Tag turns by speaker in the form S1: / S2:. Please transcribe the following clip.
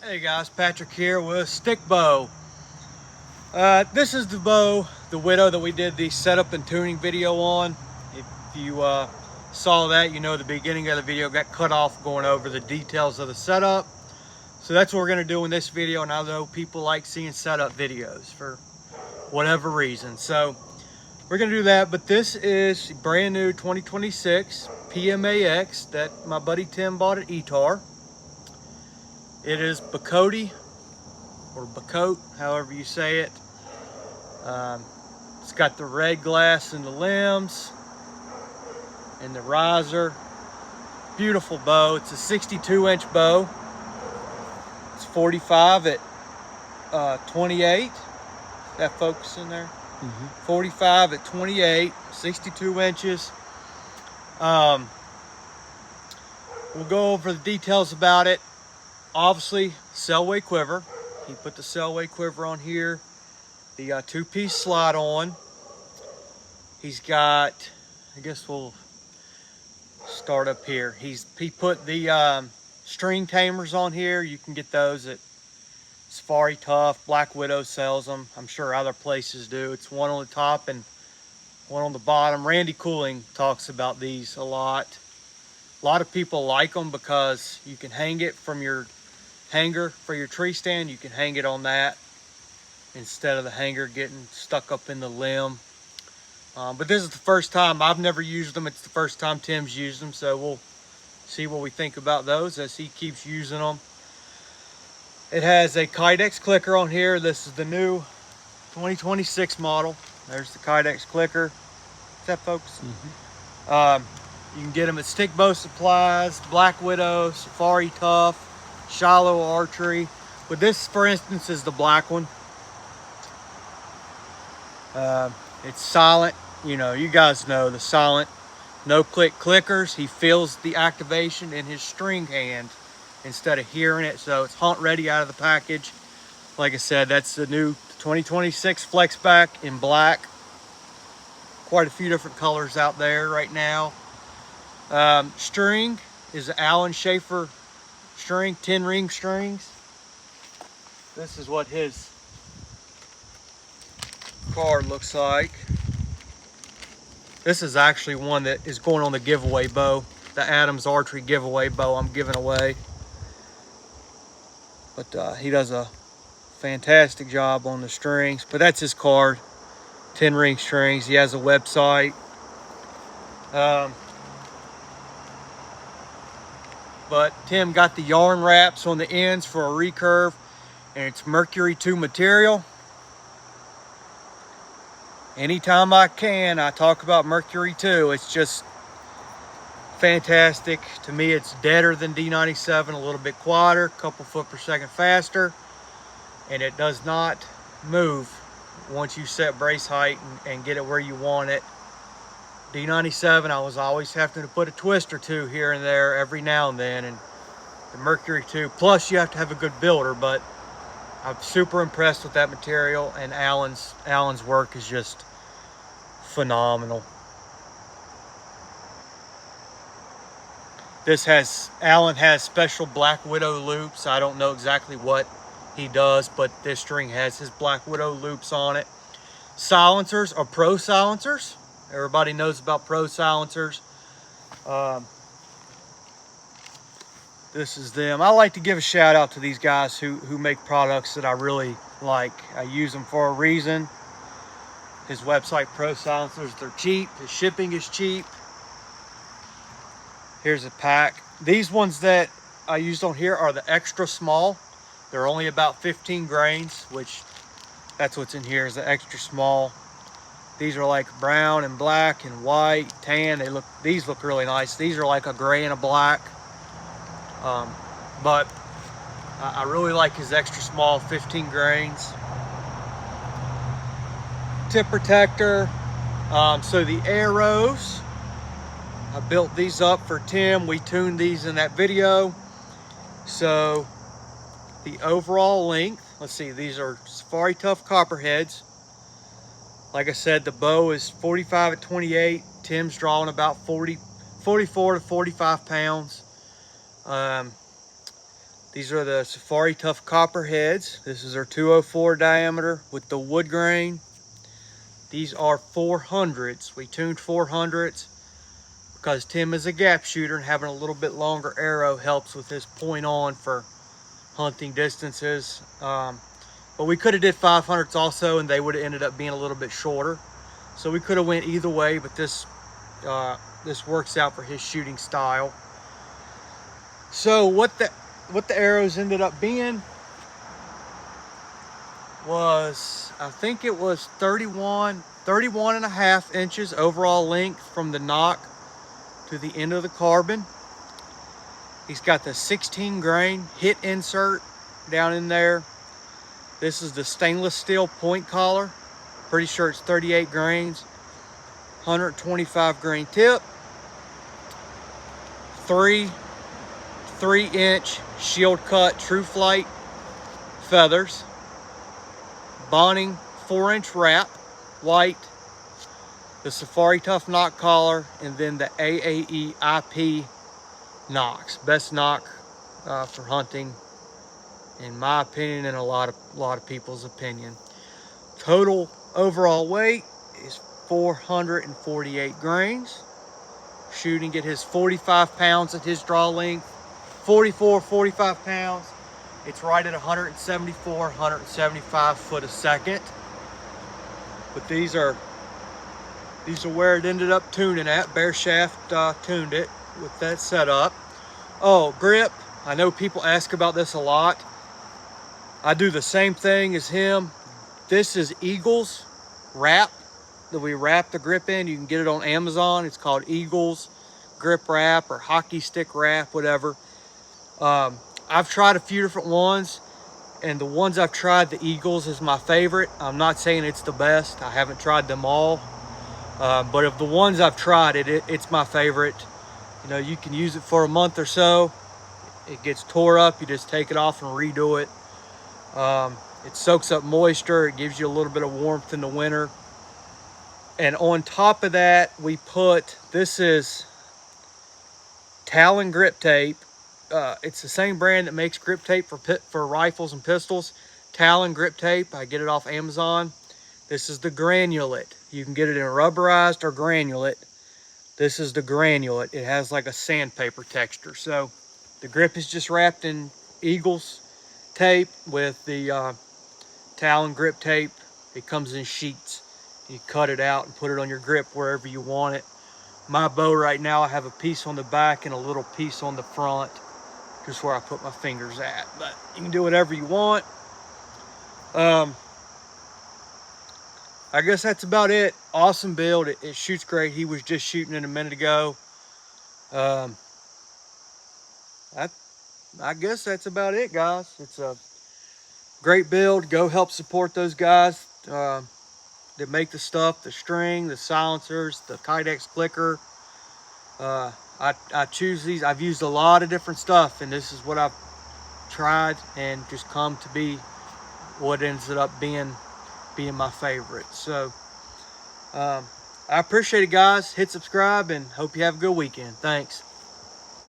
S1: Hey guys, Patrick here with Stick Bow. This is the bow, the Widow, that we did the setup and tuning video on. If you saw that, you know the beginning of the video got cut off going over the details of the setup. So that's what we're going to do in this video, and I know people like seeing setup videos for whatever reason. So we're going to do that, but this is brand new 2026 PMAX that my buddy Tim bought at Etar. It is Bacote, or Bacote, however you say it. It's got the red glass in the limbs and the riser. Beautiful bow. It's a 62-inch bow. It's 45 at 28. That focus in there? 45 at 28, 62 inches. We'll go over the details about it. Obviously, Selway quiver. He put the Selway quiver on here. The two-piece slide on. He's got, I guess we'll start up here. He put the string tamers on here. You can get those at Safari, Tuff. Black Widow sells them. I'm sure other places do. It's one on the top and one on the bottom. Randy Cooling talks about these a lot. A lot of people like them because you can hang it from your hanger for your tree stand. You can hang it on that instead of the hanger getting stuck up in the limb. But this is the first time. I've never used them. It's the first time Tim's used them, so we'll see what we think about those as he keeps using them. It has a Kydex clicker on here. This is the new 2026 model. There's the Kydex clicker. Is that focus? You can get them at Stick Bow Supplies, Black Widow, Safari, Tuff, Shallow Archery. But this, for instance, is the black one. It's silent. You know, you guys know the silent, no-click clickers. He feels the activation in his string hand instead of hearing it. So it's hunt ready out of the package. Like I said, that's the new 2026 Flex Back in black. Quite a few different colors out there right now. String is an Allen Schaefer string, 10-ring strings. This is what his card looks like. This is actually one that is going on the giveaway bow, the Adams Archery giveaway bow I'm giving away. But he does a fantastic job on the strings. But that's his card, 10-ring strings. He has a website. But Tim got the yarn wraps on the ends for a recurve, and it's Mercury 2 material. Anytime I can, I talk about Mercury 2. It's just fantastic. To me, it's deader than D97, a little bit quieter, a couple foot per second faster, and it does not move once you set brace height and get it where you want it. D97, I was always having to put a twist or two here and there every now and then, and the Mercury 2, plus you have to have a good builder, but I'm super impressed with that material, and Allen's work is just phenomenal. Allen has special Black Widow loops. I don't know exactly what he does, but this string has his Black Widow loops on it. Silencers are Pro silencers. Everybody knows about Pro silencers. This is them. I like to give a shout out to these guys who make products that I really like. I use them for a reason. His website, Pro Silencers, they're cheap. His shipping is cheap. Here's a pack. These ones that I used on here are the extra small. They're only about 15 grains, which that's what's in here, is the extra small. These are like brown and black and white, tan. These look really nice. These are like a gray and a black. But I really like his extra small, 15 grains. Tip protector. So the arrows, I built these up for Tim. We tuned these in that video. So the overall length, let's see, these are Safari Tuff copperheads. Like I said, the bow is 45 at 28. Tim's drawing about 44 to 45 pounds. These are the Safari Tuff copper heads. This is our 204 diameter with the wood grain. These are 400s. We tuned 400s because Tim is a gap shooter and having a little bit longer arrow helps with his point on for hunting distances. But we could have did 500s also, and they would have ended up being a little bit shorter. So we could have went either way, but this works out for his shooting style. So what the arrows ended up being was, I think it was 31 and a half inches overall length from the nock to the end of the carbon. He's got the 16 grain hit insert down in there. This is the stainless steel point collar. Pretty sure it's 38 grains. 125 grain tip. 3-inch shield cut True Flight feathers. Bonding 4-inch wrap, white. The Safari Tuff knock collar, and then the AAE IP nocks. Best knock for hunting, in my opinion, and a lot of people's opinion. Total overall weight is 448 grains. Shooting at his 45 pounds at his draw length, 45 pounds. It's right at 174, 175 foot a second. But these are where it ended up tuning at. Bear Shaft tuned it with that setup. Oh, grip. I know people ask about this a lot. I do the same thing as him. This is Eagles wrap that we wrap the grip in. You can get it on Amazon. It's called Eagles grip wrap or hockey stick wrap, whatever. I've tried a few different ones, and the ones I've tried, the Eagles is my favorite. I'm not saying it's the best. I haven't tried them all. But of the ones I've tried, it's my favorite. You know, you can use it for a month or so. It gets tore up. You just take it off and redo it. It soaks up moisture. It gives you a little bit of warmth in the winter. And on top of that, we put, this is Talon grip tape. It's the same brand that makes grip tape for rifles and pistols. Talon grip tape. I get it off Amazon. This is the granulate. You can get it in rubberized or granulate. This is the granulate. It has like a sandpaper texture. So the grip is just wrapped in Eagles tape with the Talon grip tape. It comes in sheets. You cut it out and put it on your grip wherever you want it. My bow right now, I have a piece on the back and a little piece on the front, just where I put my fingers at. But you can do whatever you want. I guess that's about it. Awesome build. It shoots great. He was just shooting it a minute ago. I guess that's about it, guys. It's a great build. Go help support those guys that make the stuff, the string, the silencers, the Kydex clicker. I choose these. I've used a lot of different stuff, and this is what I've tried and just come to be what ends up being my favorite. So I appreciate it, guys. Hit subscribe and hope you have a good weekend. Thanks.